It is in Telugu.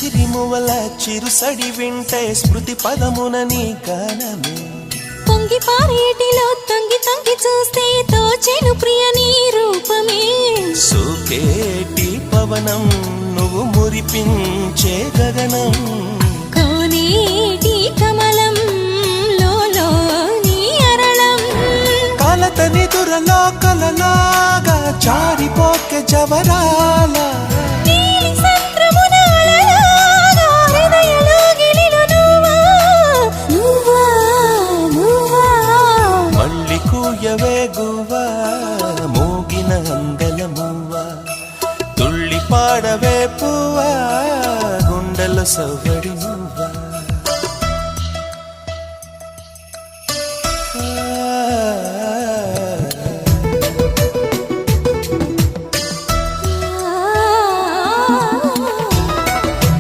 సిరిమువల చిరుసడి వింటే స్మృతి పదమున నీ గానమే పొంగి పారేటిలో తొంగి తొంగి చూస్తే తోచెను ప్రియ నీ రూపమే సోకేటి పవనం నువ్వు మురిపించే గగనం కోనేటి కమలం లోలో నీ అరళం కలతని దురలో కలలాగా జారిపోకే జవరాల నీలి సంద్రమున అలలాగా హృదయలో గిలిలో నువ్వా మళ్ళీ కూయవే గువ్వా మోగిన అందల మువ్వా తుళ్ళి పాడవే పువ్వా గుండెల సవ్వడి నువ్వా